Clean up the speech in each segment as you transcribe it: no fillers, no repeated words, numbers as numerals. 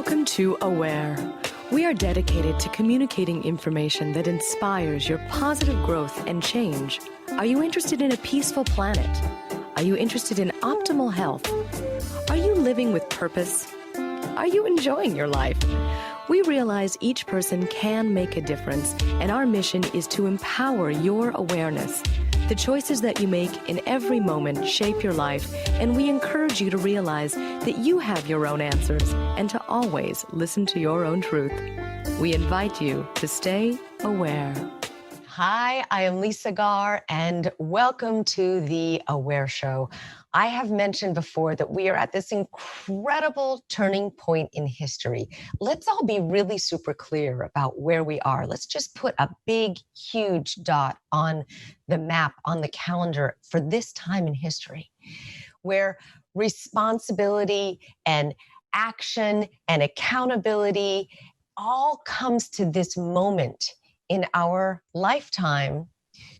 Welcome to Aware. We are dedicated to communicating information that inspires your positive growth and change. Are you interested in a peaceful planet? Are you interested in optimal health? Are you living with purpose? Are you enjoying your life? We realize each person can make a difference, and our mission is to empower your awareness. The choices that you make in every moment shape your life, and we encourage you to realize that you have your own answers and to always listen to your own truth. We invite you to stay aware. Hi, I am Lisa Garr, and welcome to the Aware Show. I have mentioned before that we are at this incredible turning point in history. Let's all be really super clear about where we are. Let's just put a big, huge dot on the map, on the calendar for this time in history, where responsibility and action and accountability all comes to this moment in our lifetime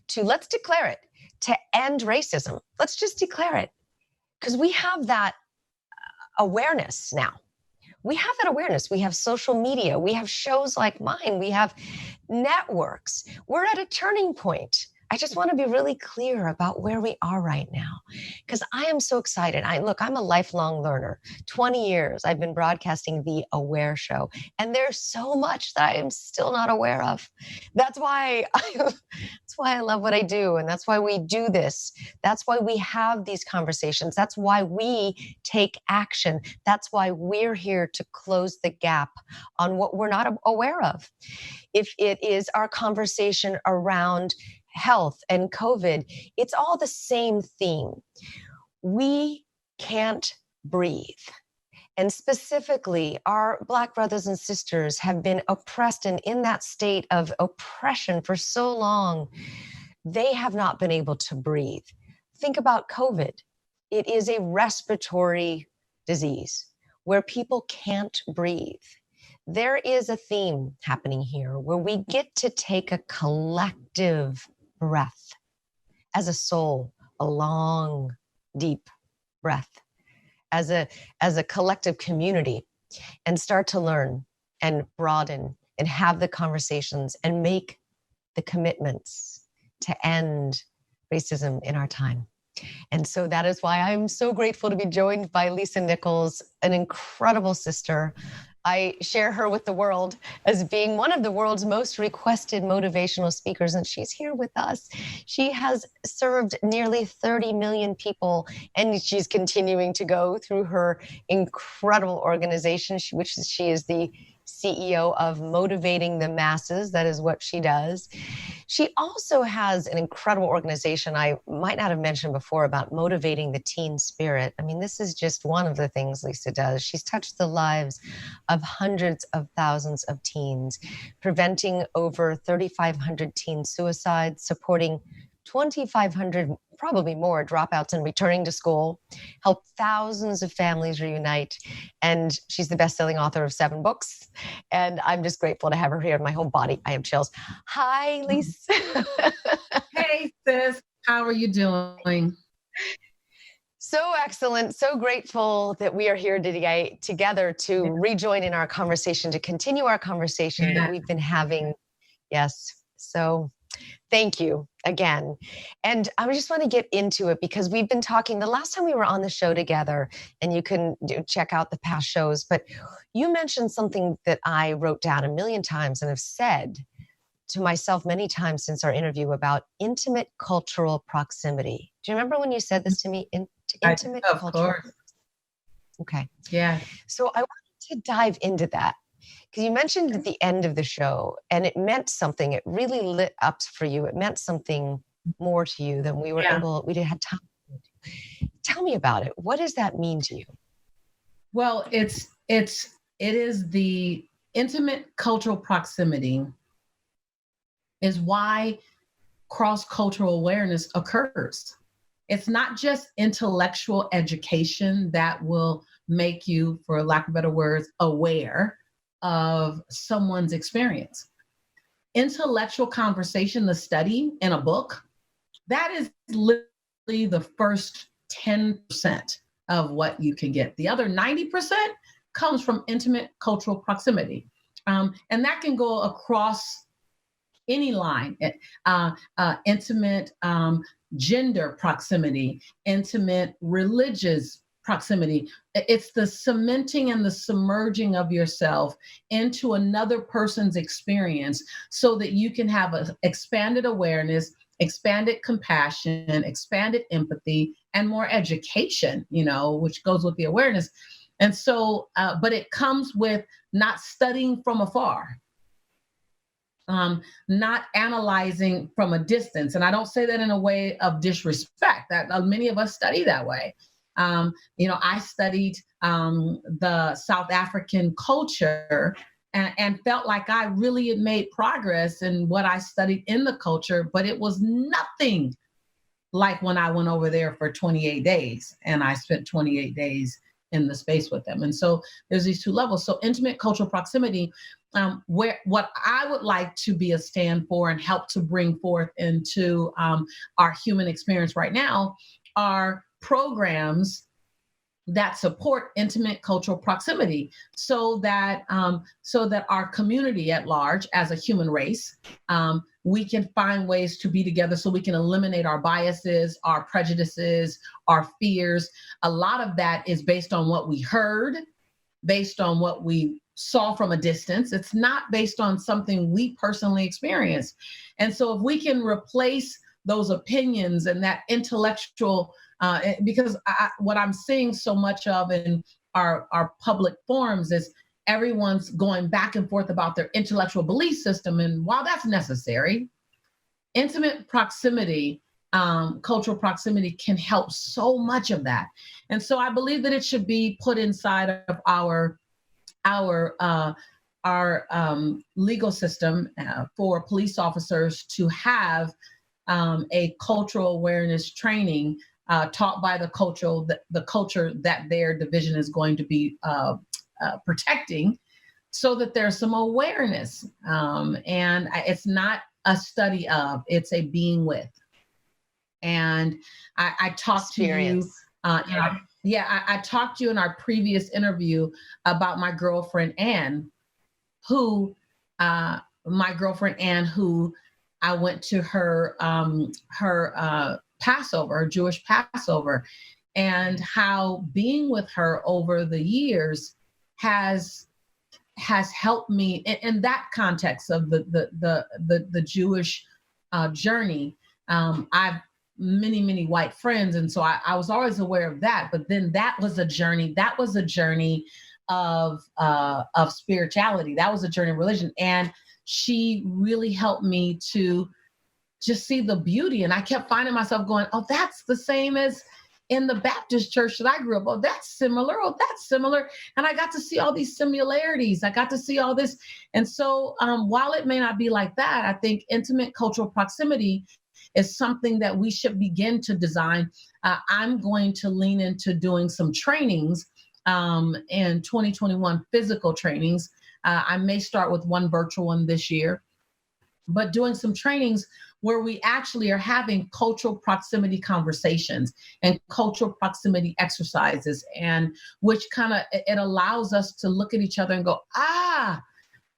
to, let's declare it, to end racism. Let's just declare it. Because we have that awareness now. We have that awareness. We have social media. We have shows like mine. We have networks. We're at a turning point. I just want to be really clear about where we are right now, because I am so excited. I'm a lifelong learner. 20 years I've been broadcasting the Aware Show, and there's so much that I am still not aware of. That's why I love what I do, and that's why we do this. That's why we have these conversations. That's why we take action. That's why we're here to close the gap on what we're not aware of. If it is our conversation around health and COVID, it's all the same theme. We can't breathe. And specifically, our Black brothers and sisters have been oppressed and in that state of oppression for so long, they have not been able to breathe. Think about COVID. It is a respiratory disease where people can't breathe. There is a theme happening here where we get to take a collective breath as a soul, a long, deep breath, as a collective community, and start to learn and broaden and have the conversations and make the commitments to end racism in our time. And so that is why I'm so grateful to be joined by Lisa Nichols, an incredible sister. I share her with the world as being one of the world's most requested motivational speakers, and she's here with us. She has served nearly 30 million people, and she's continuing to go through her incredible organization, which she is the CEO of Motivating the Masses. That is what she does. She also has an incredible organization I might not have mentioned before about motivating the teen spirit. I mean, this is just one of the things Lisa does. She's touched the lives of hundreds of thousands of teens, preventing over 3,500 teen suicides, supporting 2,500, probably more, dropouts and returning to school, helped thousands of families reunite. And she's the best-selling author of 7 books. And I'm just grateful to have her here in my whole body. I have chills. Hi, Lisa. Hey, sis. How are you doing? So excellent. So grateful that we are here today together to rejoin in our conversation, to continue our conversation that we've been having. Yes. So thank you again. And I just want to get into it because we've been talking the last time we were on the show together, and you can check out the past shows, but you mentioned something that I wrote down a million times and have said to myself many times since our interview about intimate cultural proximity. Do you remember when you said this to me? Intimate cultural. Of course. Okay. Yeah. So I wanted to dive into that, because you mentioned at the end of the show, and it meant something. It really lit up for you. It meant something more to you than we had time to. Tell me about it. What does that mean to you? Well, it is the intimate cultural proximity is why cross-cultural awareness occurs. It's not just intellectual education that will make you, for lack of better words, aware of someone's experience. Intellectual conversation, the study in a book, that is literally the first 10% of what you can get. The other 90% comes from intimate cultural proximity. And that can go across any line, intimate gender proximity, intimate religious proximity. It's the cementing and the submerging of yourself into another person's experience so that you can have an expanded awareness, expanded compassion, expanded empathy, and more education, which goes with the awareness. And so, but it comes with not studying from afar. Not analyzing from a distance. And I don't say that in a way of disrespect, that many of us study that way. I studied the South African culture and felt like I really had made progress in what I studied in the culture, but it was nothing like when I went over there for 28 days and I spent 28 days in the space with them. And so there's these two levels. So intimate cultural proximity, where what I would like to be a stand for and help to bring forth into our human experience right now are programs that support intimate cultural proximity so that our community at large as a human race, we can find ways to be together so we can eliminate our biases, our prejudices, our fears. A lot of that is based on what we heard, based on what we saw from a distance. It's not based on something we personally experienced. And so if we can replace those opinions and that intellectual, because what I'm seeing so much of in our public forums is everyone's going back and forth about their intellectual belief system. And while that's necessary, intimate proximity, cultural proximity can help so much of that. And so I believe that it should be put inside of our legal system for police officers to have a cultural awareness training taught by the culture that their division is going to be protecting, so that there's some awareness. And it's not a study of, it's a being with. And I talked to you. I talked to you in our previous interview about my girlfriend Anne, who I went to her Passover, her Jewish Passover, and how being with her over the years has helped me in that context of the Jewish journey. I've many white friends, and so I was always aware of that. But then that was a journey. That was a journey of spirituality. That was a journey of religion, and she really helped me to just see the beauty. And I kept finding myself going, "Oh, that's the same as in the Baptist church that I grew up. Oh, that's similar. Oh, that's similar." And I got to see all these similarities. I got to see all this. And so while it may not be like that, I think intimate cultural proximity is something that we should begin to design. I'm going to lean into doing some trainings in 2021, physical trainings. I may start with one virtual one this year, but doing some trainings where we actually are having cultural proximity conversations and cultural proximity exercises, and which it allows us to look at each other and go,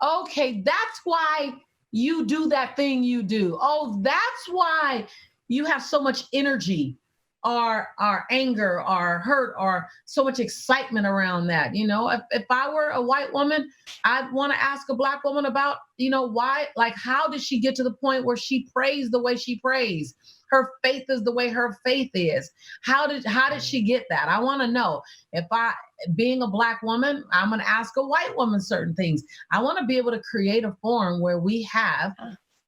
okay, that's why you do that thing you do. Oh, that's why you have so much energy or anger or hurt or so much excitement around that. If I were a white woman, I'd want to ask a Black woman about, why, how did she get to the point where she prays the way she prays? Her faith is the way her faith is. How did she get that? I want to know. Being a Black woman, I'm going to ask a white woman certain things. I want to be able to create a forum where we have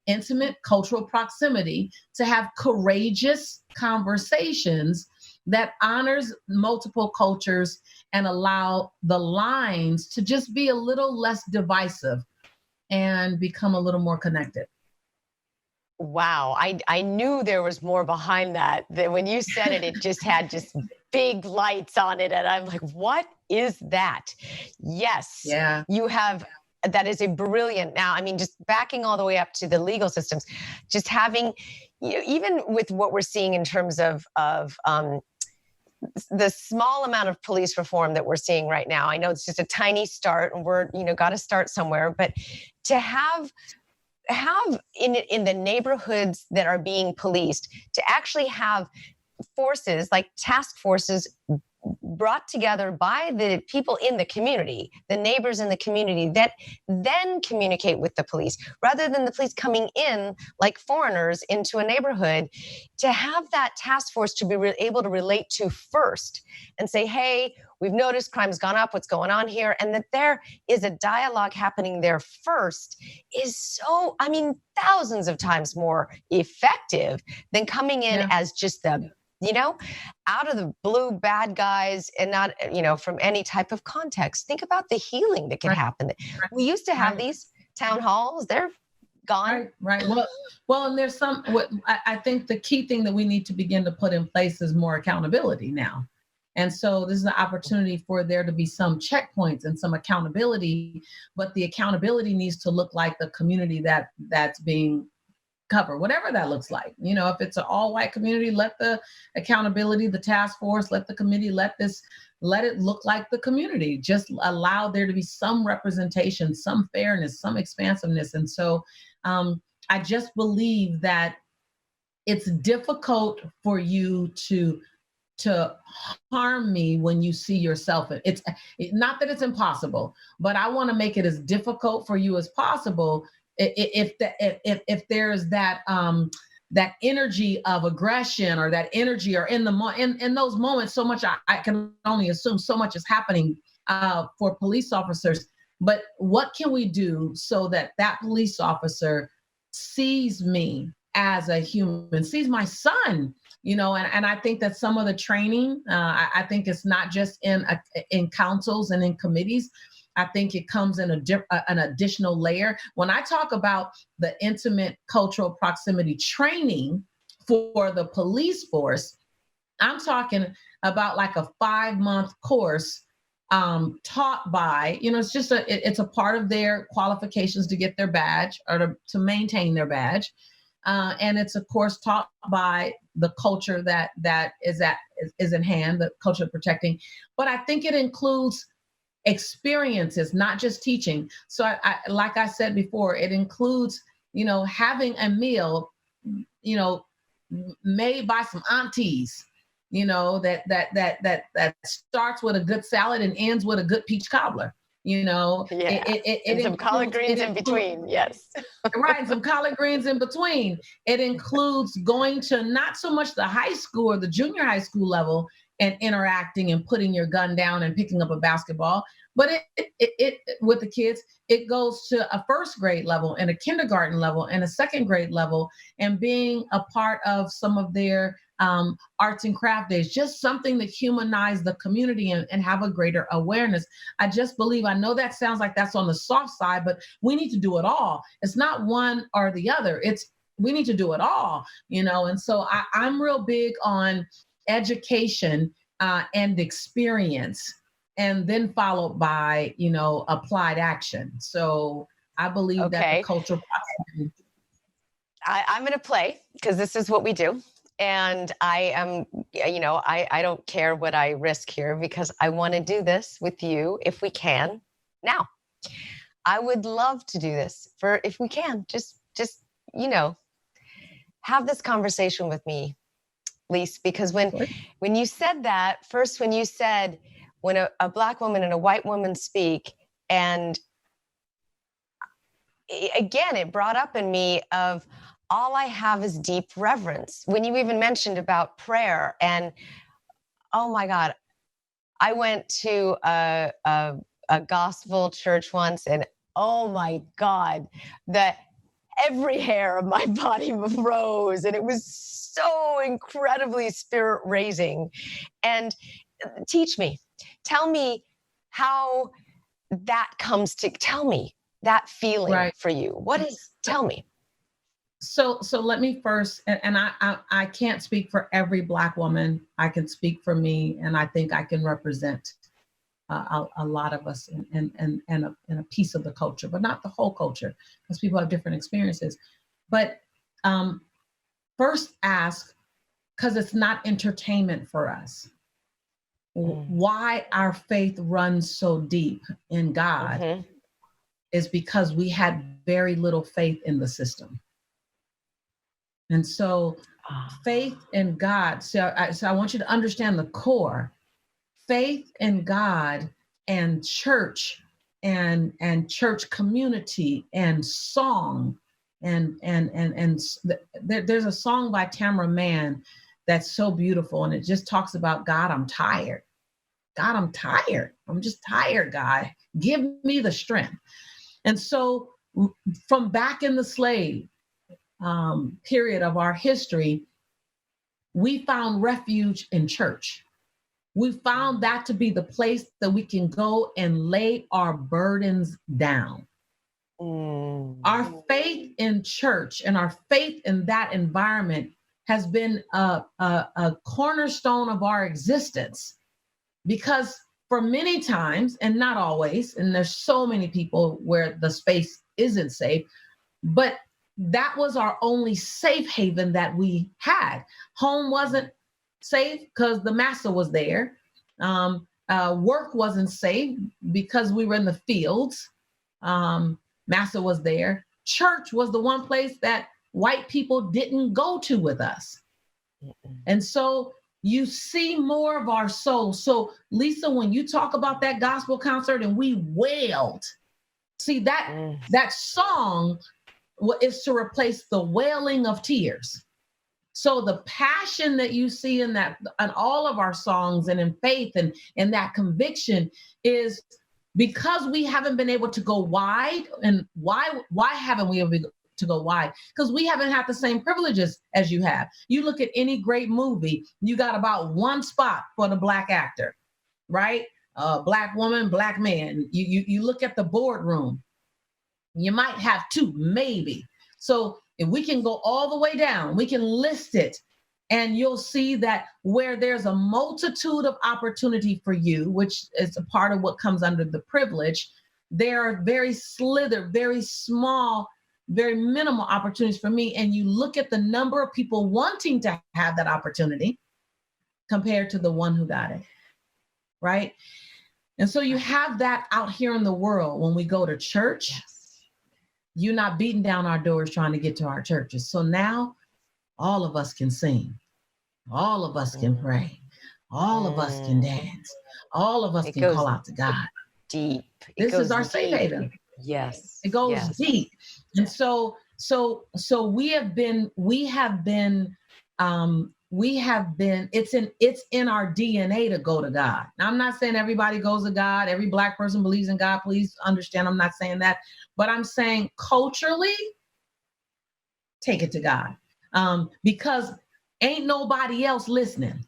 intimate cultural proximity to have courageous conversations that honors multiple cultures and allow the lines to just be a little less divisive and become a little more connected. Wow. I knew there was more behind that. When you said it, it just had big lights on it. And I'm like, what is that? Yes. Yeah. You have, that is a brilliant, now, I mean, just backing all the way up to the legal systems, just having, even with what we're seeing in terms of the small amount of police reform that we're seeing right now, I know it's just a tiny start, and we're, got to start somewhere, but to have in the neighborhoods that are being policed, to actually have forces like task forces brought together by the people in the community, the neighbors in the community, that then communicate with the police rather than the police coming in like foreigners into a neighborhood, to have that task force to be able to relate to first and say, hey, we've noticed crime's gone up, what's going on here? And that there is a dialogue happening there first is so, thousands of times more effective than coming in as just the out of the blue bad guys and not, from any type of context. Think about the healing that could happen. We used to have these town halls. They're gone. Right. Well, and there's I think the key thing that we need to begin to put in place is more accountability now. And so this is an opportunity for there to be some checkpoints and some accountability, but the accountability needs to look like the community that's being cover, whatever that looks like. If it's an all white community, let the accountability, the task force, let the committee, let it look like the community. Just allow there to be some representation, some fairness, some expansiveness. And so I just believe that it's difficult for you to harm me when you see yourself. It's not that it's impossible, but I want to make it as difficult for you as possible. If there's that energy of aggression or that energy, or in those moments, so much I can only assume so much is happening for police officers. But what can we do so that police officer sees me as a human, sees my son? And I think that some of the training, I think it's not just in councils and in committees. I think it comes in an additional layer. When I talk about the intimate cultural proximity training for the police force, I'm talking about like a 5-month course taught by, it's a part of their qualifications to get their badge or to maintain their badge. And it's a course taught by the culture that is in hand, the culture of protecting. But I think it includes experiences, not just teaching. So I like I said before, it includes, having a meal, made by some aunties, that starts with a good salad and ends with a good peach cobbler. And some collard greens in between. Yes. Right. Some collard greens in between. It includes going to not so much the high school or the junior high school level and interacting and putting your gun down and picking up a basketball, but it with the kids, it goes to a first grade level and a kindergarten level and a second grade level, and being a part of some of their arts and craft days, just something that humanize the community and have a greater awareness. I just believe, I know that sounds like that's on the soft side, but we need to do it all. It's not one or the other. We need to do it all, and so I'm real big on education and experience, and then followed by, applied action. So I believe that the cultural proximity. I'm going to play, because this is what we do. And I am, I don't care what I risk here, because I want to do this with you if we can. Now, I would love to do this if we can, just have this conversation with me, Lisa, because when you said that, first, when you said, when a Black woman and a white woman speak, and again, it brought up in me of all I have is deep reverence. When you even mentioned about prayer, and oh my God, I went to a gospel church once, and oh my God, every hair of my body rose, and it was so incredibly spirit raising. And tell me how that comes to, tell me that feeling for you. Tell me. So let me first, and I can't speak for every Black woman. I can speak for me, and I think I can represent a lot of us in a piece of the culture, but not the whole culture, because people have different experiences. But first ask, because it's not entertainment for us. why our faith runs so deep in God is because we had very little faith in the system. And so faith in God, so I want you to understand the core. Faith in God and church and church community and song and there's a song by Tamara Mann that's so beautiful, and it just talks about, God, I'm tired. God, I'm tired. I'm just tired, God. Give me the strength. And so from back in the slave period of our history, we found refuge in church. We found that to be the place that we can go and lay our burdens down. Our faith in church and our faith in that environment has been a cornerstone of our existence, because for many times, and not always, and there's so many people where the space isn't safe, but that was our only safe haven that we had. Home wasn't safe because the master was there. Work wasn't safe because we were in the fields. Master was there. Church was the one place that white people didn't go to with us. And so you see more of our soul. So Lisa, when you talk about that gospel concert and we wailed, see that song is to replace the wailing of tears. So the passion that you see in all of our songs and in faith and in that conviction is because we haven't been able to go wide. And why haven't we been able to go wide? Because we haven't had the same privileges as you have. You look at any great movie, you got about one spot for the Black actor, right? Black woman, Black man. You look at the boardroom, you might have two, maybe. So if we can go all the way down, we can list it, and you'll see that where there's a multitude of opportunity for you, which is a part of what comes under the privilege, there are very small, very minimal opportunities for me. And you look at the number of people wanting to have that opportunity compared to the one who got it, right? And so you have that out here in the world when we go to church. Yes. You're not beating down our doors trying to get to our churches. So now all of us can sing. All of us can pray. All of us can dance. All of us can call out to God. Deep. This is our safe haven. Yes. It goes deep. And so we have been, it's in our DNA to go to God. Now, I'm not saying everybody goes to God. Every Black person believes in God. Please understand, I'm not saying that. But I'm saying culturally, take it to God. Because ain't nobody else listening.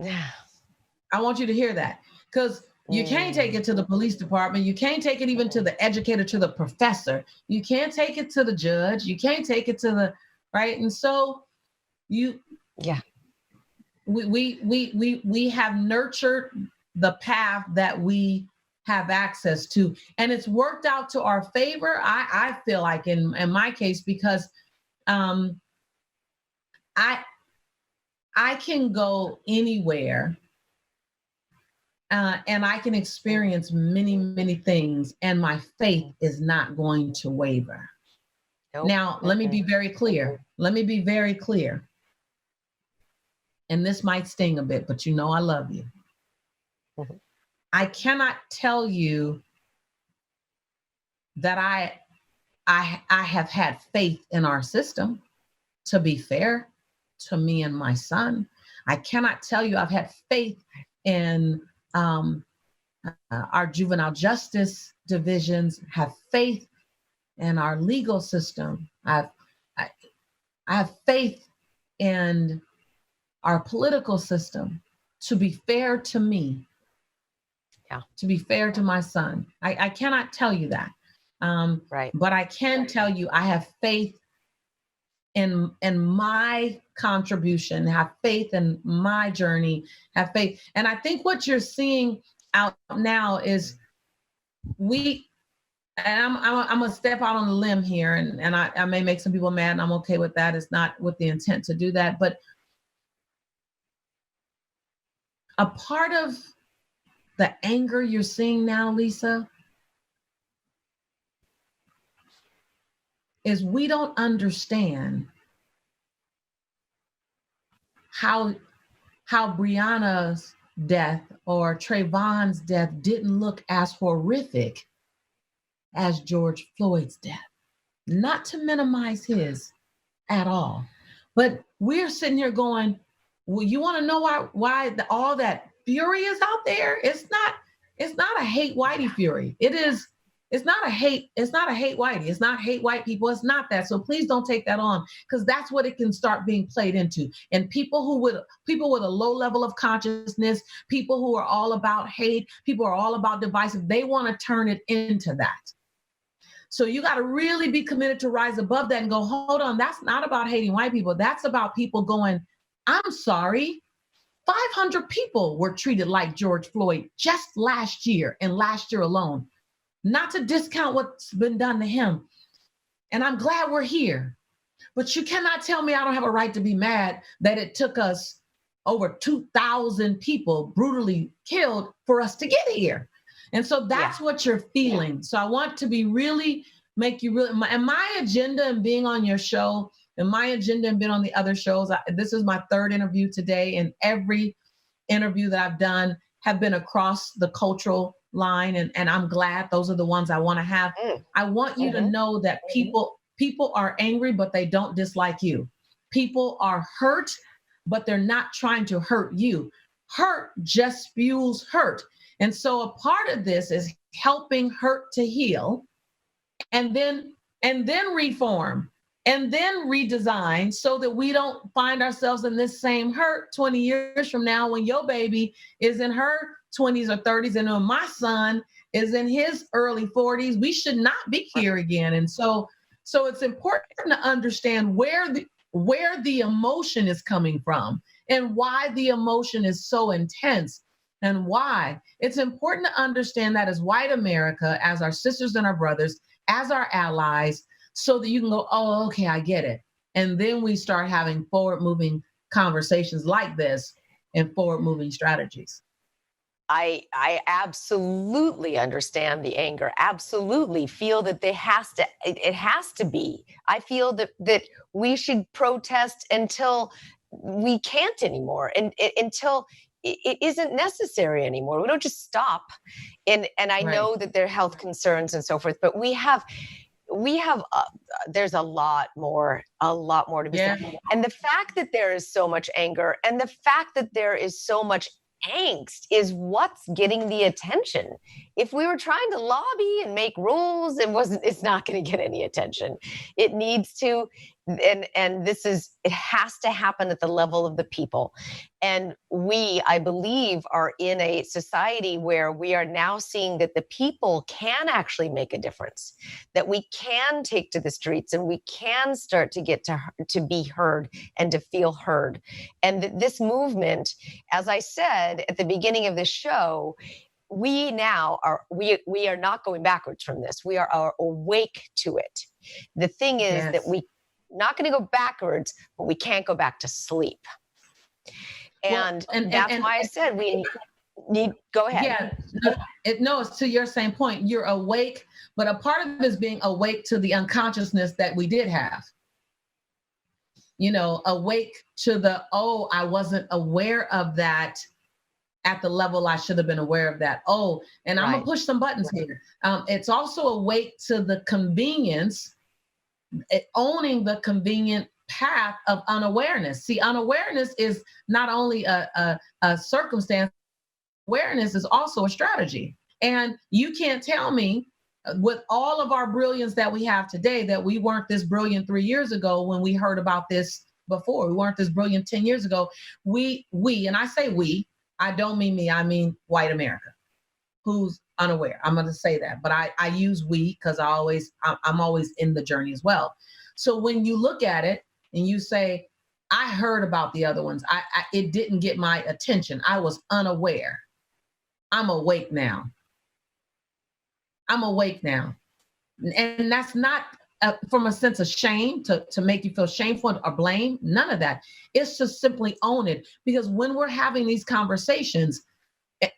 I want you to hear that. Because you can't take it to the police department. You can't take it even to the educator, to the professor. You can't take it to the judge. You can't take it to the, right? And so we have nurtured the path that we have access to, and it's worked out to our favor. I feel like in my case, because I can go anywhere and I can experience many things, and my faith is not going to waver. Nope. Now, let me be very clear. And this might sting a bit, but you know I love you. I cannot tell you that I have had faith in our system, to be fair to me and my son. I cannot tell you I've had faith in our juvenile justice divisions, have faith in our legal system. I have faith in our political system, to be fair to me, to be fair to my son. I cannot tell you that. Right. But I can tell you I have faith in my contribution, have faith in my journey, have faith. And I think what you're seeing out now is and I'm gonna step out on a limb here, and I may make some people mad, and I'm okay with that. It's not with the intent to do that, but a part of the anger you're seeing now, Lisa, is we don't understand how Breonna's death or Trayvon's death didn't look as horrific as George Floyd's death. Not to minimize his at all, but we're sitting here going, well, you want to know why all that fury is out there? It's not a hate whitey fury. It's not a hate whitey. It's not hate white people. It's not that. So please don't take that on, because that's what it can start being played into. And people with a low level of consciousness, people who are all about hate, people are all about divisive, they want to turn it into that. So you got to really be committed to rise above that and go, hold on, that's not about hating white people. That's about people going, I'm sorry, 500 people were treated like George Floyd just last year, and last year alone. Not to discount what's been done to him. And I'm glad we're here. But you cannot tell me I don't have a right to be mad that it took us over 2,000 people brutally killed for us to get here. And so that's what you're feeling. So I want to be make you really, and my agenda and being on your show, and my agenda and being on the other shows, this is my third interview today, and every interview that I've done have been across the cultural line, and I'm glad those are the ones I want to have. I want you to know that people are angry, but they don't dislike you. People are hurt, but they're not trying to hurt you. Hurt just fuels hurt. And so a part of this is helping hurt to heal, and then reform, and then redesign, so that we don't find ourselves in this same hurt 20 years from now when your baby is in her 20s or 30s and when my son is in his early 40s. We should not be here again. And so it's important to understand where the emotion is coming from and why the emotion is so intense. And why it's important to understand that as white America, as our sisters and our brothers, as our allies, so that you can go, oh, okay, I get it. And then we start having forward-moving conversations like this and forward-moving strategies. I absolutely understand the anger. Absolutely feel that it has to be. I feel that we should protest until we can't anymore, and until it isn't necessary anymore. We don't just stop. And I know that there are health concerns and so forth, but we have there's a lot more to be said. And the fact that there is so much anger, and the fact that there is so much angst, is what's getting the attention. If we were trying to lobby and make rules, it's not going to get any attention. It needs to, and it has to happen at the level of the people. And I believe, are in a society where we are now seeing that the people can actually make a difference, that we can take to the streets, and we can start to get to be heard and to feel heard. And this movement, as I said at the beginning of this show, we are not going backwards from this. We are awake to it. The thing is that we not going to go backwards, but we can't go back to sleep. And that's why I said we need, go ahead. Yeah, it's to your same point. You're awake, but a part of it is being awake to the unconsciousness that we did have. Awake to I wasn't aware of that at the level I should have been aware of that. And I'm gonna push some buttons here. It's also awake to the convenience, owning the convenient path of unawareness. See, unawareness is not only a circumstance, awareness is also a strategy. And you can't tell me, with all of our brilliance that we have today, that we weren't this brilliant 3 years ago when we heard about this before. We weren't this brilliant 10 years ago. We, and I say we, I don't mean me, I mean white America, who's unaware. I'm going to say that, but I use we because I'm always in the journey as well. So when you look at it and you say, I heard about the other ones, it didn't get my attention. I was unaware. I'm awake now. And that's not from a sense of shame to make you feel shameful or blame. None of that. It's to simply own it. Because when we're having these conversations,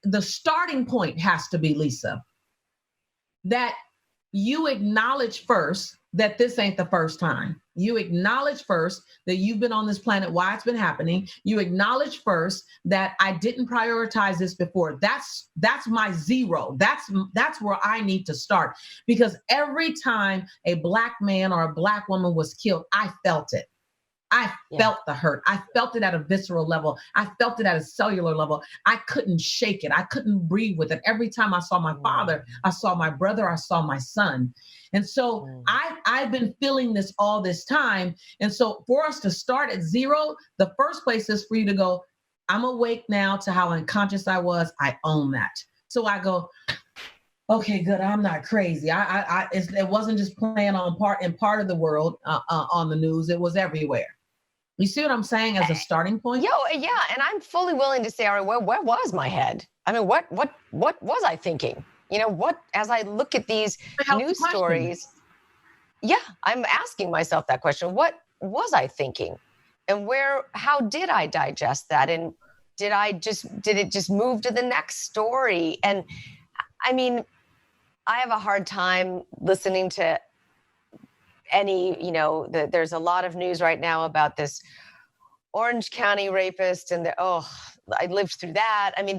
the starting point has to be, Lisa, that you acknowledge first that this ain't the first time. You acknowledge first that you've been on this planet, why it's been happening. You acknowledge first that I didn't prioritize this before. That's my zero. That's where I need to start. Because every time a Black man or a Black woman was killed, I felt it. I felt the hurt. I felt it at a visceral level. I felt it at a cellular level. I couldn't shake it. I couldn't breathe with it. Every time I saw my father, I saw my brother, I saw my son. And so I've been feeling this all this time. And so for us to start at zero, the first place is for you to go, I'm awake now to how unconscious I was. I own that. So I go, okay, good. I'm not crazy. It wasn't just playing in part of the world on the news. It was everywhere. You see what I'm saying as a starting point? Yeah, and I'm fully willing to say, all right, where was my head? I mean, what was I thinking? You know, what, as I look at these news stories, I'm asking myself that question. What was I thinking? And how did I digest that? And did it just move to the next story? And I mean, I have a hard time listening to there's a lot of news right now about this Orange County rapist and I lived through that. I mean,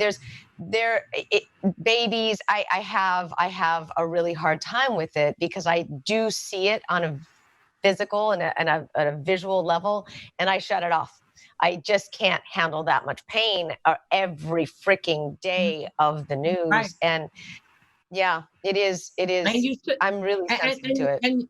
babies, I have a really hard time with it because I do see it on a physical and a visual level, and I shut it off. I just can't handle that much pain every freaking day of the news. Right. And yeah, it is. I'm really sensitive to it.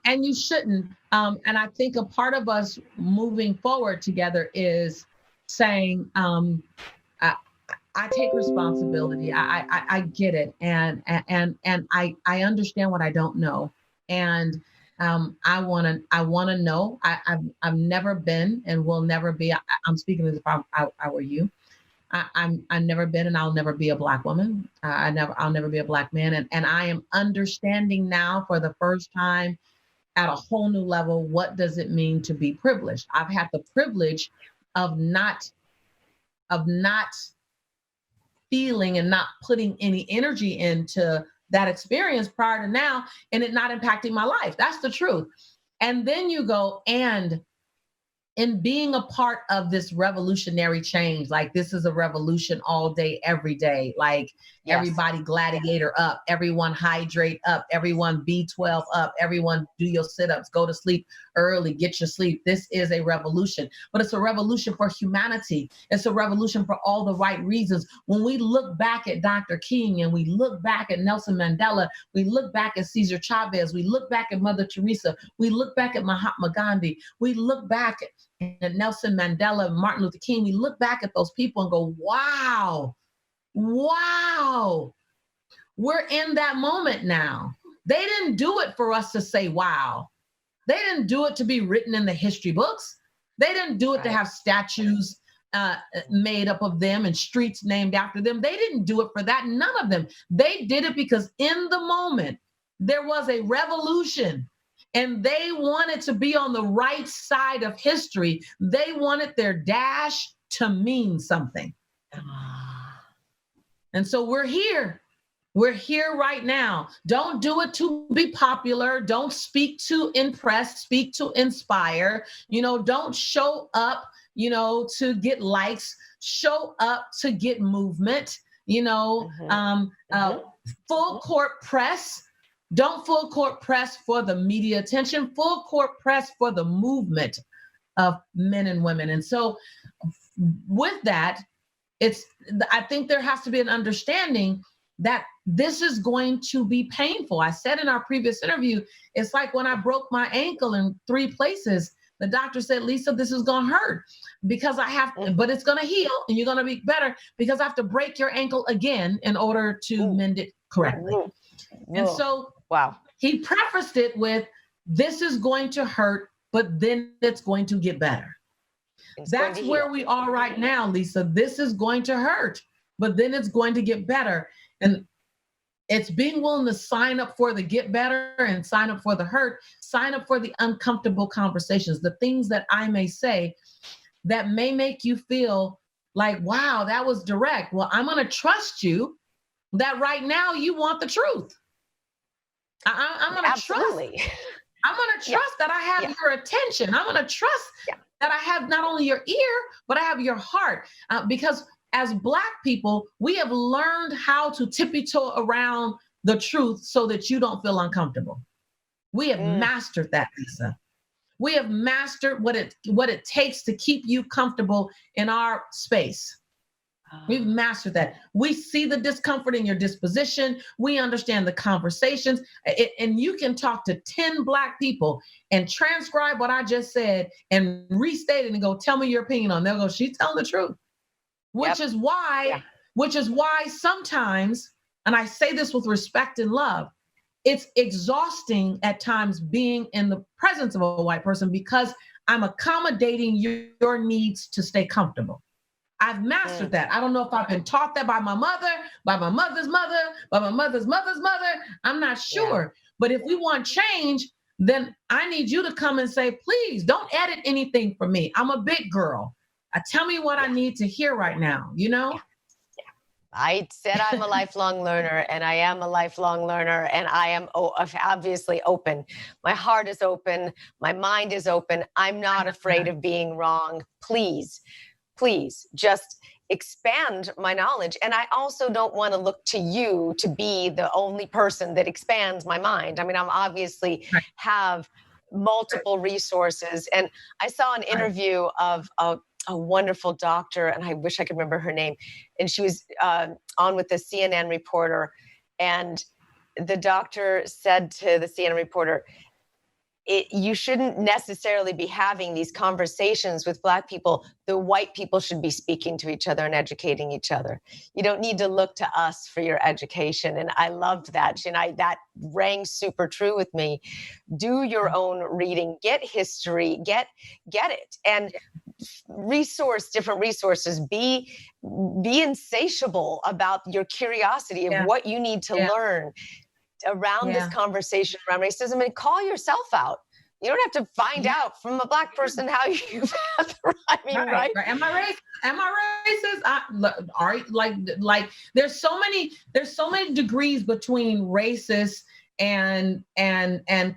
And you shouldn't. And I think a part of us moving forward together is saying, I take responsibility. I get it. And I understand what I don't know. And I want to know. I've never been and will never be. I'm speaking as if I were you. I've never been and I'll never be a Black woman. I'll never be a Black man. And I am understanding now for the first time at a whole new level, what does it mean to be privileged? I've had the privilege of not feeling and not putting any energy into that experience prior to now, and it not impacting my life. That's the truth. And then you go, and in being a part of this revolutionary change, like this is a revolution all day, every day, like everybody gladiator up, everyone hydrate up, everyone B12 up, everyone do your sit-ups, go to sleep early, get your sleep. This is a revolution, but it's a revolution for humanity. It's a revolution for all the right reasons. When we look back at Dr. King and we look back at Nelson Mandela, we look back at Cesar Chavez, we look back at Mother Teresa, we look back at Mahatma Gandhi, we look back at Nelson Mandela, Martin Luther King, we look back at those people and go, wow, we're in that moment now. They didn't do it for us to say, wow. They didn't do it to be written in the history books. They didn't do it to have statues made up of them and streets named after them. They didn't do it for that. None of them. They did it because in the moment, there was a revolution. And they wanted to be on the right side of history. They wanted their dash to mean something. And so we're here. We're here right now. Don't do it to be popular. Don't speak to impress, speak to inspire. Don't show up, to get likes. Show up to get movement, full court press. Don't full court press for the media attention, full court press for the movement of men and women. And so with that, I think there has to be an understanding that this is going to be painful. I said in our previous interview, it's like when I broke my ankle in 3 places, the doctor said, Lisa, this is going to hurt because but it's going to heal and you're going to be better because I have to break your ankle again in order to mend it correctly. And so he prefaced it with, this is going to hurt, but then it's going to get better. That's where we are right now, Lisa. This is going to hurt, but then it's going to get better. And It's being willing to sign up for the get better and sign up for the hurt, sign up for the uncomfortable conversations, the things that I may say that may make you feel like, wow, that was direct. Well, I'm going to trust you that right now you want the truth. I'm going to trust. Absolutely. I'm going to trust that I have your attention. I'm going to trust that I have not only your ear, but I have your heart. Because as Black people, we have learned how to tippy-toe around the truth so that you don't feel uncomfortable. We have mastered that, Lisa. We have mastered what it takes to keep you comfortable in our space. We've mastered that. We see the discomfort in your disposition. We understand the conversations. And you can talk to 10 Black people and transcribe what I just said and restate it and go, tell me your opinion on it. They'll go, she's telling the truth. Which is why sometimes, and I say this with respect and love, it's exhausting at times being in the presence of a white person because I'm accommodating your needs to stay comfortable. I've mastered that. I don't know if I've been taught that by my mother, by my mother's mother, by my mother's mother's mother. I'm not sure. But if we want change, then I need you to come and say, please don't edit anything for me. I'm a big girl. Tell me what I need to hear right now, you know? I said I'm a lifelong learner, and I am a lifelong learner, and I am obviously open. My heart is open. My mind is open. I'm not afraid of being wrong. Please just expand my knowledge. And I also don't want to look to you to be the only person that expands my mind. I mean, I'm obviously have multiple resources. And I saw an interview of a wonderful doctor, and I wish I could remember her name. And she was on with the CNN reporter. And the doctor said to the CNN reporter, you shouldn't necessarily be having these conversations with Black people. The white people should be speaking to each other and educating each other. You don't need to look to us for your education. And I loved that. And that rang super true with me. Do your own reading, get history, get it. And different resources, be insatiable about your curiosity of what you need to learn around this conversation around racism, and call yourself out. You don't have to find out from a Black person how you right? Am I racist? Like there's so many degrees between racist and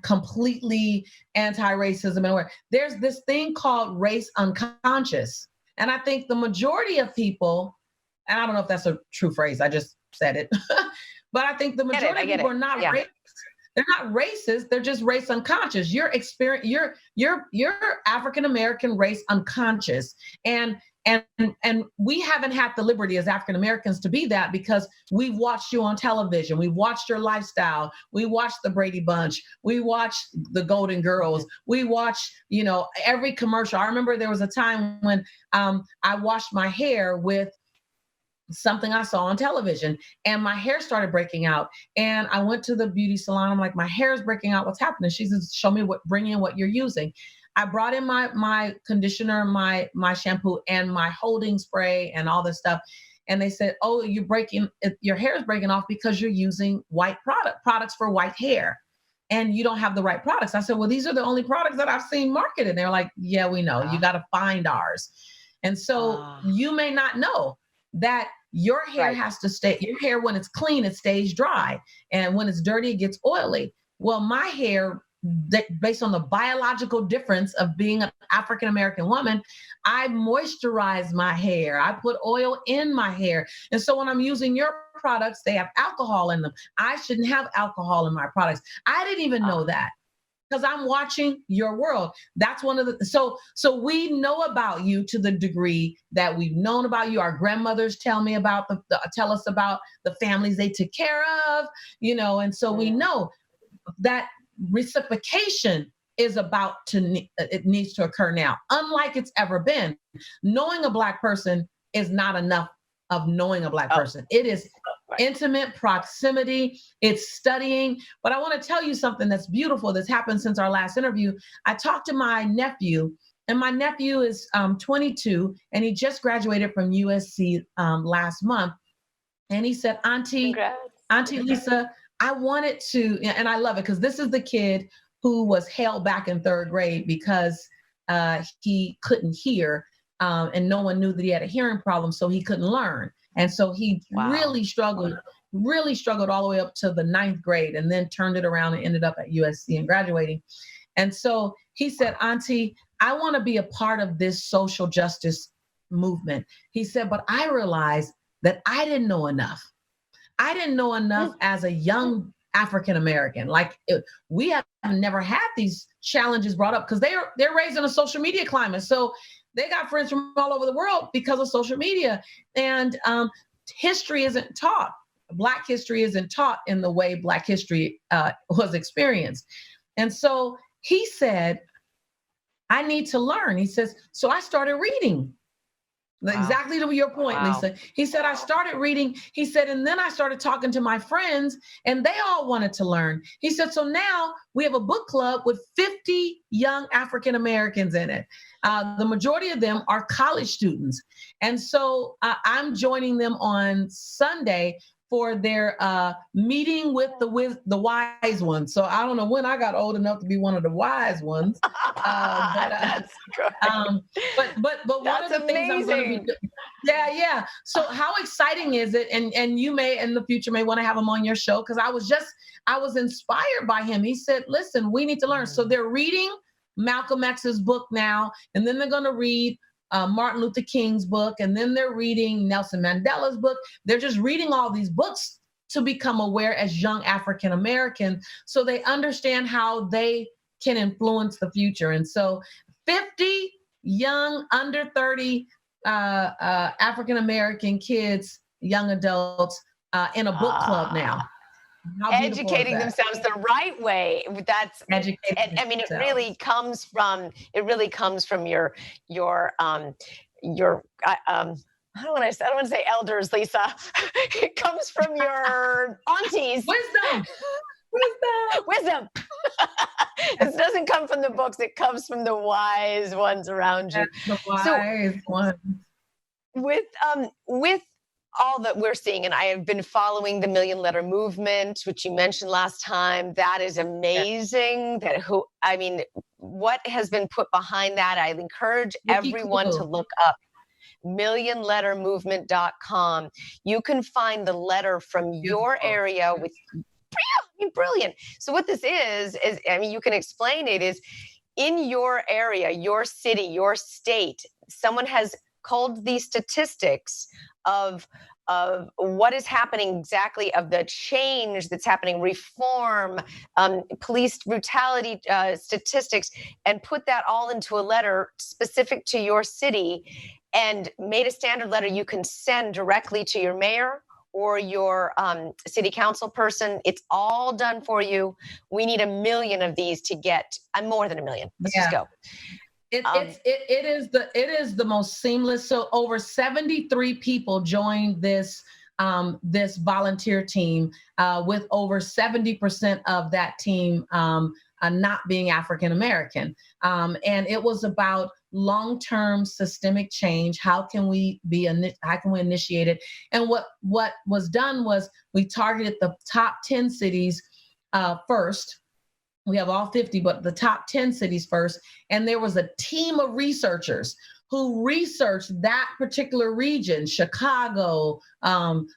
completely anti-racism. And there's this thing called race unconscious. And I think the majority of people, and I don't know if that's a true phrase, I just said it, but I think the majority of people are not racist. They're not racist. They're just race unconscious. You're African American race unconscious, and we haven't had the liberty as African Americans to be that because we've watched you on television. We've watched your lifestyle. We watched the Brady Bunch. We watched the Golden Girls. We watched, every commercial. I remember there was a time when I washed my hair with something I saw on television and my hair started breaking out. And I went to the beauty salon. I'm like, my hair is breaking out. What's happening? She says, bring in what you're using. I brought in my conditioner, my shampoo, and my holding spray and all this stuff. And they said, oh, your hair is breaking off because you're using white products for white hair. And you don't have the right products. I said, well, these are the only products that I've seen marketed. They're like, yeah, we know. You got to find ours. And so you may not know that your hair has to stay, your hair, when it's clean, it stays dry. And when it's dirty, it gets oily. Well, my hair, based on the biological difference of being an African-American woman, I moisturize my hair. I put oil in my hair. And so when I'm using your products, they have alcohol in them. I shouldn't have alcohol in my products. I didn't even know that. Because I'm watching your world. That's one of the, so we know about you to the degree that we've known about you. Our grandmothers tell us about the families they took care of, and so we know that reciprocation is it needs to occur now, unlike it's ever been. Knowing a Black person is not enough of knowing a Black person. It is intimate proximity, it's studying. But I want to tell you something that's beautiful that's happened since our last interview. I talked to my nephew, and my nephew is 22, and he just graduated from USC last month. And he said, Auntie, congrats. Auntie Lisa, I wanted to, and I love it because this is the kid who was held back in third grade because he couldn't hear, and no one knew that he had a hearing problem, so he couldn't learn. And so he really struggled all the way up to the ninth grade, and then turned it around and ended up at USC and graduating. And so he said, Auntie, I want to be a part of this social justice movement. He said, but I realized that I didn't know enough. I didn't know enough as a young African American. We have never had these challenges brought up because they're raised in a social media climate. So they got friends from all over the world because of social media. And history isn't taught. Black history isn't taught in the way Black history was experienced. And so he said, I need to learn. He says, so I started reading. Exactly to your point, Lisa. He said, I started reading. He said, and then I started talking to my friends and they all wanted to learn. He said, so now we have a book club with 50 young African Americans in it. The majority of them are college students. And so I'm joining them on Sunday for their meeting with the wise ones. So I don't know when I got old enough to be one of the wise ones. That's great. But one of the things I'm going to be yeah. So how exciting is it? And you may in the future may want to have him on your show, because I was inspired by him. He said, listen, we need to learn. So they're reading Malcolm X's book now, and then they're going to read Martin Luther King's book, and then they're reading Nelson Mandela's book. They're just reading all these books to become aware as young African Americans, so they understand how they can influence the future. And so 50 young, under 30 African American kids, young adults in a book club now. Educating themselves the right way. That's educating. I mean, it really comes from your I don't want to say elders, Lisa. It comes from your aunties. Wisdom. It doesn't come from the books. It comes from the wise ones around you. The wise ones. With all that we're seeing, and I have been following the Million Letter Movement, which you mentioned last time. That is amazing. What has been put behind that? I encourage everyone to look up millionlettermovement.com. You can find the letter from your area with brilliant. So what this is, you can explain it, is in your area, your city, your state, someone has culled these statistics of what is happening exactly, of the change that's happening, reform, police brutality statistics, and put that all into a letter specific to your city, and made a standard letter you can send directly to your mayor or your city council person. It's all done for you. We need 1 million of these to get more than 1 million. Let's just go. It is the most seamless. So over 73 people joined this volunteer team, with over 70% of that team not being African American, and it was about long-term systemic change. How can we initiate it? And what was done was we targeted the top 10 cities first. We have all 50, but the top 10 cities first. And there was a team of researchers who researched that particular region: Chicago,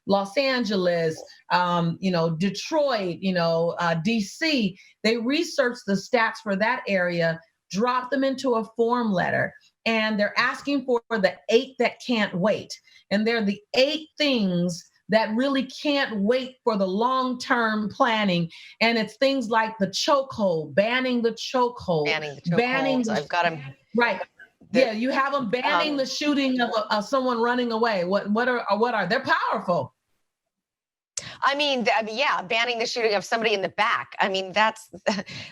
Los Angeles, Detroit, DC. They researched the stats for that area, dropped them into a form letter, and they're asking for the 8 that can't wait. And they're the 8 things that really can't wait for the long-term planning. And it's things like the chokehold, banning the chokehold. I've got them. Right. You have them banning the shooting of someone running away. What are they're powerful. Banning the shooting of somebody in the back. That's,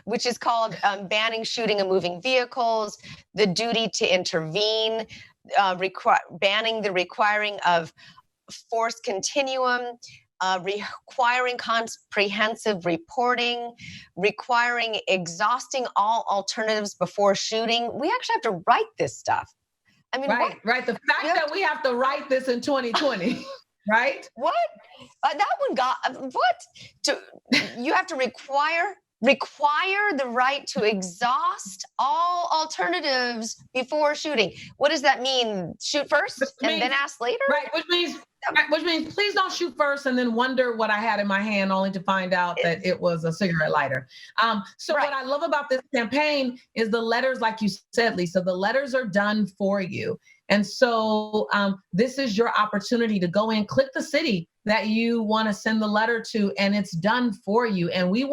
which is called banning shooting of moving vehicles, the duty to intervene, banning the requiring of force continuum, requiring comprehensive reporting, requiring exhausting all alternatives before shooting. We actually have to write this stuff. Right. The fact that we have to write this in 2020. right? What? That one got what? To, you have to require the right to exhaust all alternatives before shooting. What does that mean? Shoot first and then ask later? Right, which means please don't shoot first and then wonder what I had in my hand only to find out that it was a cigarette lighter. So Right. what I love about this campaign is the letters, like you said, Lisa, the letters are done for you. And so this is your opportunity to go in, click the city that you want to send the letter to, and it's done for you. And we're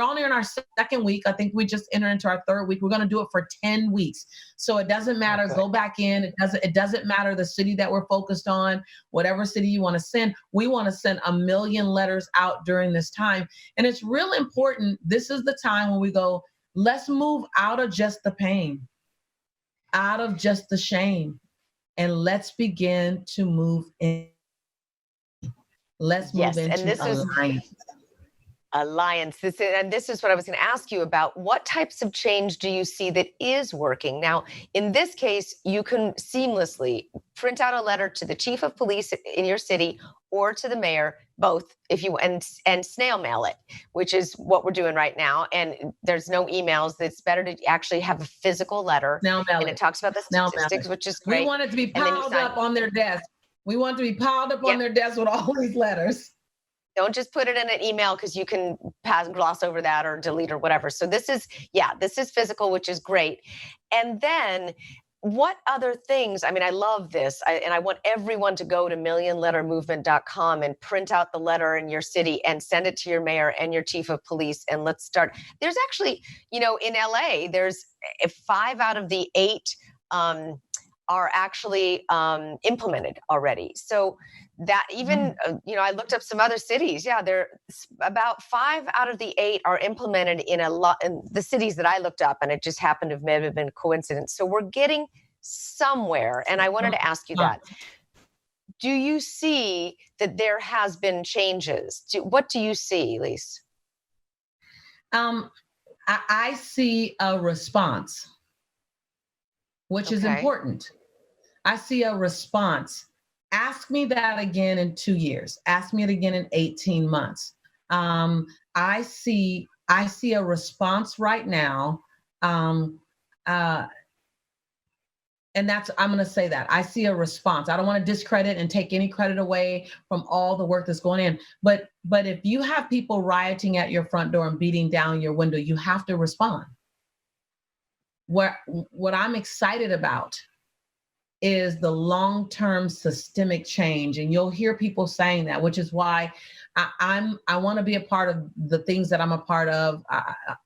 only in our second week. I think we just entered into our third week. We're going to do it for 10 weeks. So it doesn't matter. Okay. Go back in. It doesn't matter the city that we're focused on, whatever city you want to send. We want to send 1 million letters out during this time. And it's real important. This is the time when we go, let's move out of just the pain, out of just the shame, and let's begin to move in. Let's move into alliance. Alliance. This is what I was going to ask you about. What types of change do you see that is working? Now, in this case, you can seamlessly print out a letter to the chief of police in your city or to the mayor, both, if you and snail mail it, which is what we're doing right now. And there's no emails. It's better to actually have a physical letter. Snail mail and it talks about the statistics, which is great. We want it to be piled up on their desk. We want to be piled up on their desk with all these letters. Don't just put it in an email because you can gloss over that or delete or whatever. So this is physical, which is great. And then what other things? I mean, I love this. And I want everyone to go to millionlettermovement.com and print out the letter in your city and send it to your mayor and your chief of police. And let's start. There's actually, in LA, there's 5 out of the 8 are actually implemented already. So that even, I looked up some other cities. Yeah, there about 5 out of the 8 are implemented in the cities that I looked up, and it just happened to have been coincidence. So we're getting somewhere. And I wanted to ask you that. Do you see that there has been changes? What do you see, Lisa? I see a response, which is important. I see a response. Ask me that again in 2 years. Ask me it again in 18 months. I see a response right now. And I'm going to say that. I see a response. I don't want to discredit and take any credit away from all the work that's going in. But if you have people rioting at your front door and beating down your window, you have to respond. What I'm excited about is the long-term systemic change. And you'll hear people saying that, which is why I want to be a part of the things that I'm a part of,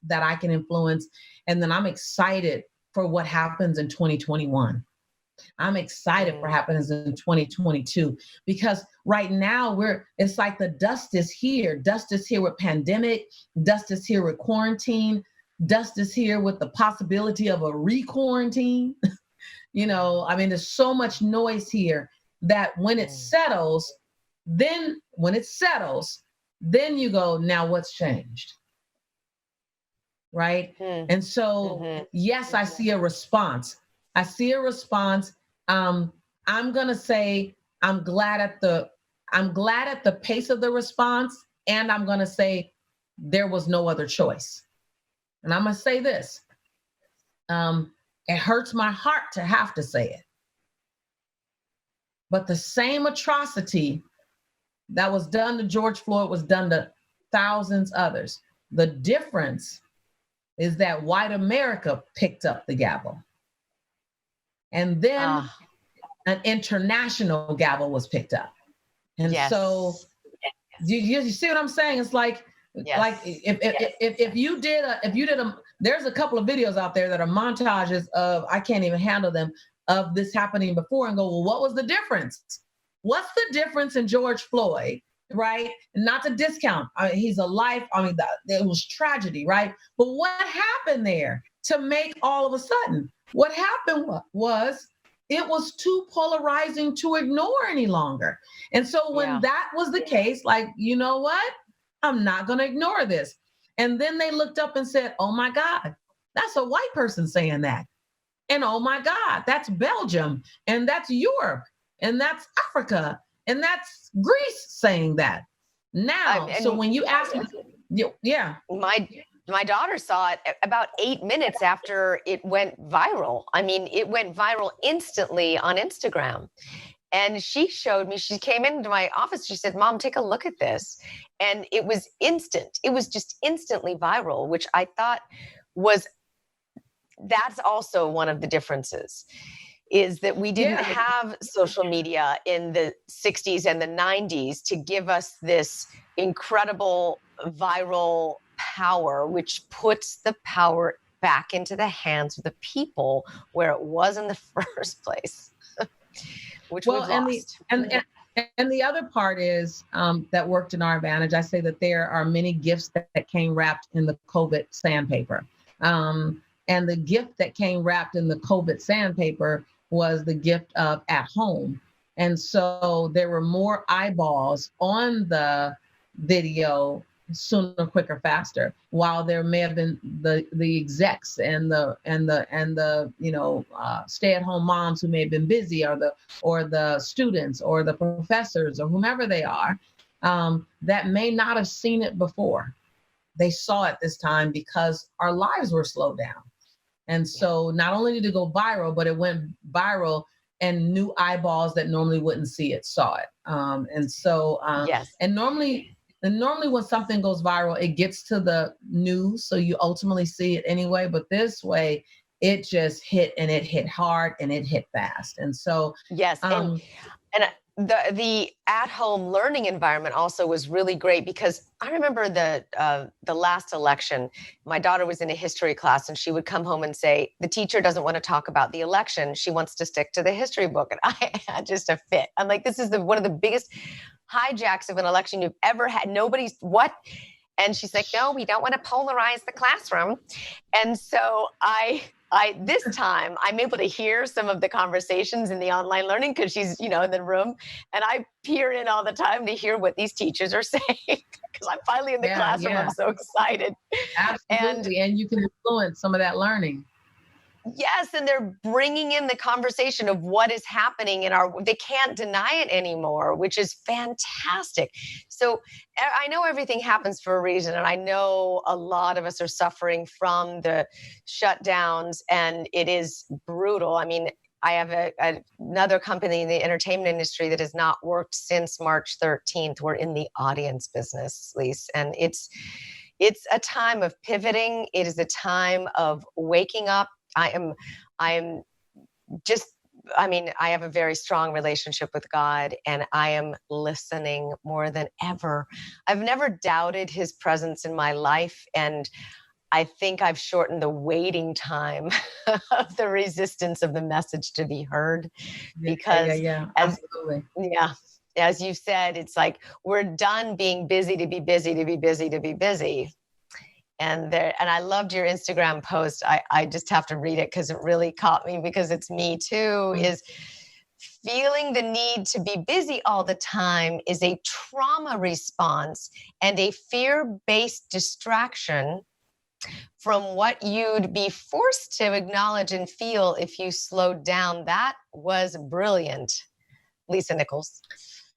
that I can influence. And then I'm excited for what happens in 2021. I'm excited for what happens in 2022, because right now it's like the dust is here. Dust is here with pandemic. Dust is here with quarantine. Dust is here with the possibility of a re-quarantine. There's so much noise here that when it settles, then you go, now what's changed? Right? And so, yes, I see a response. I'm going to say, I'm glad at the pace of the response. And I'm going to say there was no other choice. And I'm going to say this. It hurts my heart to have to say it. But the same atrocity that was done to George Floyd was done to thousands others. The difference is that white America picked up the gavel. And then an international gavel was picked up. And so you see what I'm saying? It's like, if you did there's a couple of videos out there that are montages of, I can't even handle them, of this happening before, and go, well, what was the difference? What's the difference in George Floyd, right? Not to discount, he's a life, it was tragedy, right? But what happened there to make all of a sudden, what happened was it was too polarizing to ignore any longer. And so when that was the case, like, you know what? I'm not going to ignore this. And then they looked up and said, oh my God, that's a white person saying that. And oh my God, that's Belgium, and that's Europe, and that's Africa. And that's Greece saying that now. So when you ask me, yeah. My daughter saw it about 8 minutes after it went viral. I mean, it went viral instantly on Instagram. And she showed me, she came into my office. She said, Mom, take a look at this. And it was instant. It was just instantly viral, which I thought was, that's also one of the differences, is that we didn't have social media in the 60s and the 90s to give us this incredible viral power, which puts the power back into the hands of the people where it was in the first place, which we've lost. And the other part is that worked in our advantage. I say that there are many gifts that came wrapped in the COVID sandpaper. And the gift that came wrapped in the COVID sandpaper was the gift of at home. And so there were more eyeballs on the video sooner, quicker, faster, while there may have been the execs and the stay-at-home moms who may have been busy, or the students or the professors or whomever they are, that may not have seen it before. They saw it this time because our lives were slowed down. And so not only did it go viral, but it went viral and new eyeballs that normally wouldn't see it saw it. And normally when something goes viral, it gets to the news. So you ultimately see it anyway. But this way, it just hit, and it hit hard, and it hit fast. And so, yes. And the at-home learning environment also was really great, because I remember the last election, my daughter was in a history class, and she would come home and say, the teacher doesn't want to talk about the election. She wants to stick to the history book. And I had just a fit. I'm like, this is one of the biggest hijacks of an election you've ever had. Nobody's what? And she's like, no, we don't want to polarize the classroom. And so this time I'm able to hear some of the conversations in the online learning, because she's, in the room, and I peer in all the time to hear what these teachers are saying, because I'm finally in the classroom. Yeah. I'm so excited. Absolutely. And you can influence some of that learning. Yes, and they're bringing in the conversation of what is happening they can't deny it anymore, which is fantastic. So I know everything happens for a reason, and I know a lot of us are suffering from the shutdowns, and it is brutal. I mean, I have another company in the entertainment industry that has not worked since March 13th. We're in the audience business, Lisa, and it's a time of pivoting. It is a time of waking up. I have a very strong relationship with God, and I am listening more than ever. I've never doubted his presence in my life, and I think I've shortened the waiting time of the resistance of the message to be heard, because absolutely. As you said, it's like we're done being busy to be busy to be busy to be busy. And I loved your Instagram post. I just have to read it because it really caught me, because it's me too, is feeling the need to be busy all the time is a trauma response and a fear-based distraction from what you'd be forced to acknowledge and feel if you slowed down. That was brilliant, Lisa Nichols.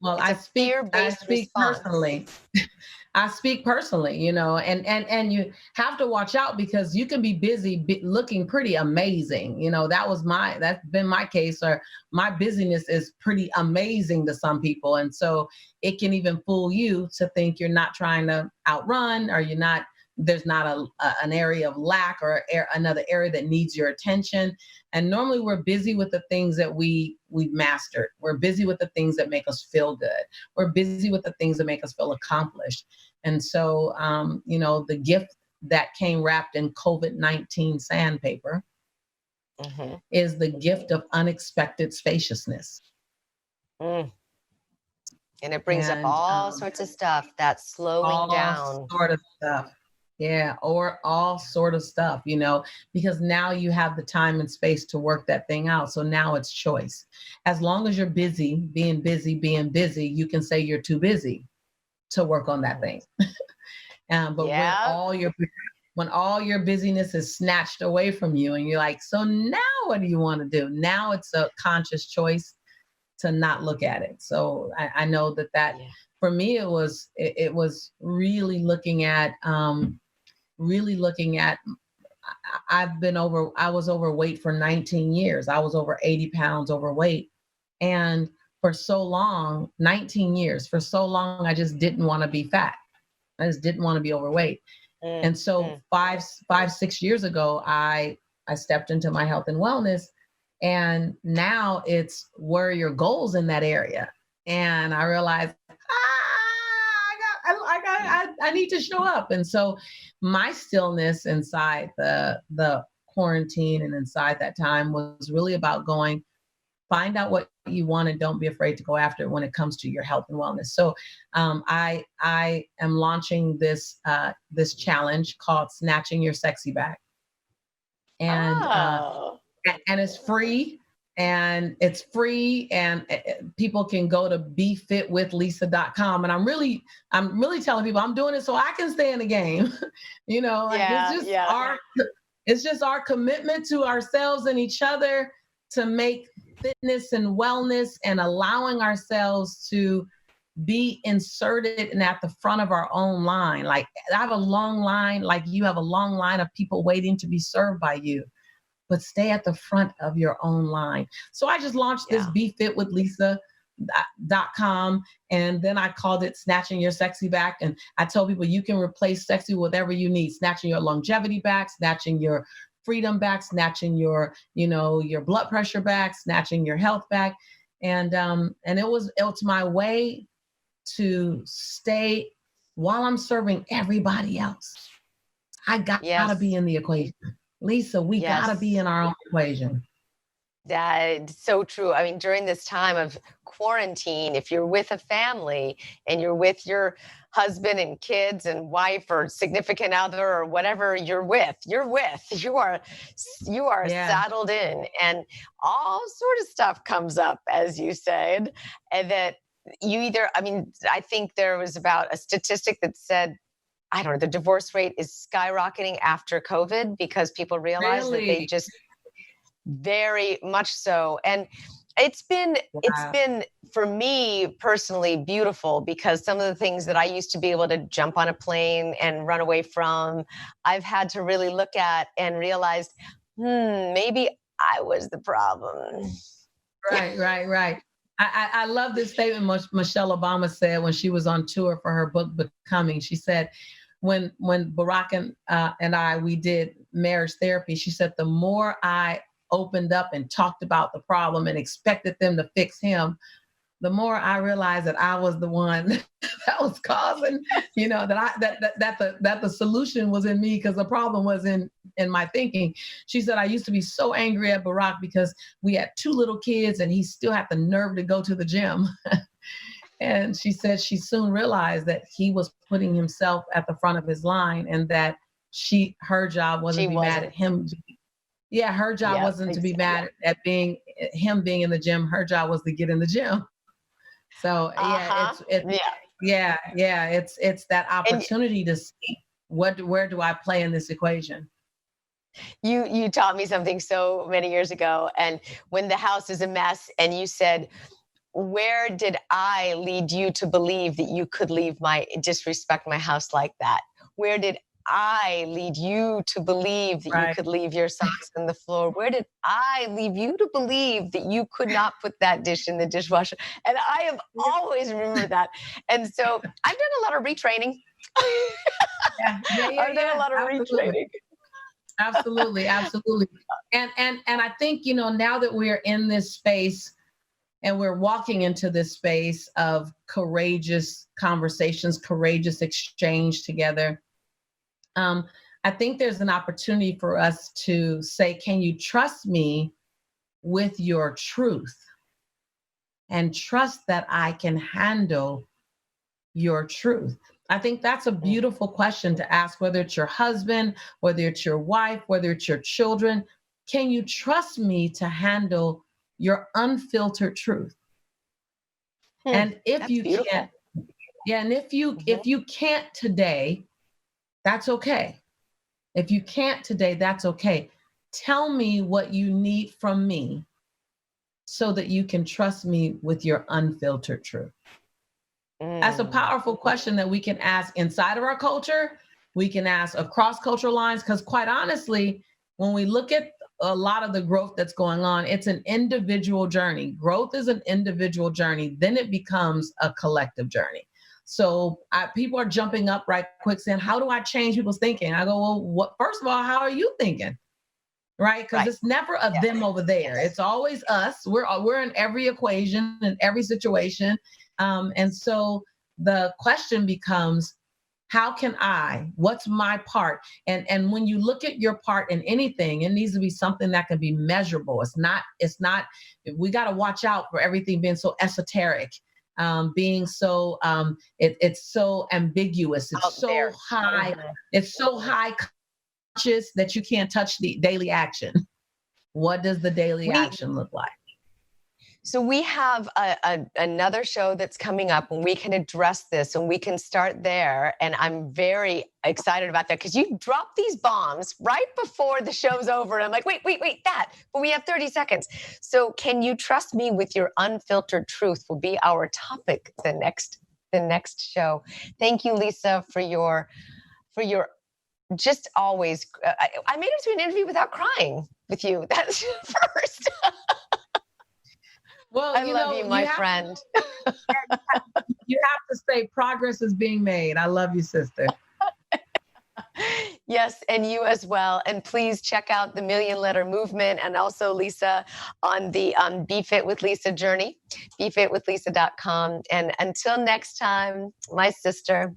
Well, I speak personally. I speak personally, and you have to watch out, because you can be busy looking pretty amazing. That's been my case, or my busyness is pretty amazing to some people. And so it can even fool you to think you're not trying to outrun, or there's not an area of lack, or another area that needs your attention. And normally we're busy with the things that we've mastered. We're busy with the things that make us feel good. We're busy with the things that make us feel accomplished. And so, the gift that came wrapped in COVID-19 sandpaper is the gift of unexpected spaciousness. And it brings up all sorts of stuff, that slowing down. Sort of stuff. Yeah, or all sort of stuff, because now you have the time and space to work that thing out. So now it's choice. As long as you're busy, being busy, you can say you're too busy to work on that thing. When all your busyness is snatched away from you, and you're like, so now what do you want to do? Now it's a conscious choice to not look at it. So I know that Yeah. for me, it was really looking at, I was overweight for 19 years. I was over 80 pounds overweight. And for so long, 19 years, for so long, I just didn't want to be fat. I just didn't want to be overweight. And so 6 years ago, I stepped into my health and wellness. And now it's, where are your goals in that area? And I realized, I need to show up. And so my stillness inside the quarantine and inside that time was really about going, find out what you want and don't be afraid to go after it when it comes to your health and wellness. So I am launching this challenge called Snatching Your Sexy Back. And and it's free. And it's free, and people can go to befitwithlisa.com. And I'm really telling people I'm doing it so I can stay in the game. It's just our commitment to ourselves and each other to make fitness and wellness and allowing ourselves to be inserted and at the front of our own line. Like, I have a long line, like you have a long line of people waiting to be served by you, but stay at the front of your own line. So I just launched this befitwithlisa.com, and then I called it Snatching Your Sexy Back. And I told people you can replace sexy with whatever you need, snatching your longevity back, snatching your freedom back, snatching your blood pressure back, snatching your health back. And it was my way to stay while I'm serving everybody else. I gotta be in the equation. Lisa, we gotta be in our own equation. That's so true. I mean, during this time of quarantine, if you're with a family and you're with your husband and kids and wife or significant other or whatever you are saddled in, and all sort of stuff comes up, as you said, and that I think there was about a statistic that said, I don't know, the divorce rate is skyrocketing after COVID because people realize that they just, very much so. And it's been for me personally beautiful, because some of the things that I used to be able to jump on a plane and run away from, I've had to really look at and realize, maybe I was the problem. Right. I love this statement Michelle Obama said when she was on tour for her book, Becoming. She said, when Barack and we did marriage therapy, she said, the more I opened up and talked about the problem and expected them to fix him, the more I realized that I was the one that was causing, that the solution was in me, because the problem was in my thinking. She said, I used to be so angry at Barack because we had 2 little kids and he still had the nerve to go to the gym. And she said she soon realized that he was putting himself at the front of his line, and that her job wasn't to be mad at him. Yeah, her job wasn't to be mad at him being in the gym. Her job was to get in the gym. So it's that opportunity to see where do I play in this equation. You taught me something so many years ago, and when the house is a mess, and you said, where did I lead you to believe that you could disrespect my house like that? Where did I lead you to believe that you could leave your socks on the floor? Where did I leave you to believe that you could not put that dish in the dishwasher? And I have always remembered that. And so I've done a lot of retraining. I've done a lot of retraining. Absolutely. And I think, now that we're in this space and we're walking into this space of courageous conversations, courageous exchange together, I think there's an opportunity for us to say, can you trust me with your truth? And trust that I can handle your truth. I think that's a beautiful question to ask, whether it's your husband, whether it's your wife, whether it's your children. Can you trust me to handle your unfiltered truth? And if you can't, and if you can't today, that's okay. If you can't today, that's okay. Tell me what you need from me so that you can trust me with your unfiltered truth? That's a Mm. powerful question that we can ask inside of our culture. We can ask across cultural lines, because quite honestly, when we look at a lot of the growth that's going on, it's an individual journey. Growth is an individual journey. Then it becomes a collective journey. So people are jumping up right quick saying, how do I change people's thinking? I go, well, first of all, how are you thinking? Right? Because Right. it's never a them over there. Yes. It's always us. We're in every equation, in every situation. And so the question becomes, how can what's my part? And when you look at your part in anything, it needs to be something that can be measurable. It's not, we got to watch out for everything being so esoteric, being so, it's so ambiguous. It's Out so there. high. Mhm. It's so high conscious that you can't touch the daily action. What does the daily action look like? So we have another show that's coming up, and we can address this, and we can start there. And I'm very excited about that, because you drop these bombs right before the show's over. And I'm like, wait, that. But we have 30 seconds. So can you trust me with your unfiltered truth will be our topic the next show. Thank you, Lisa, for your just always. I made it to an interview without crying with you. That's first. Well, I love you, my friend. You have to say progress is being made. I love you, sister. Yes, and you as well. And please check out the Million Letter Movement, and also Lisa on the Be Fit with Lisa journey, befitwithlisa.com. And until next time, my sister,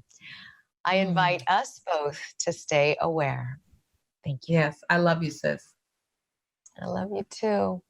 I invite us both to stay aware. Thank you. Yes, I love you, sis. I love you too.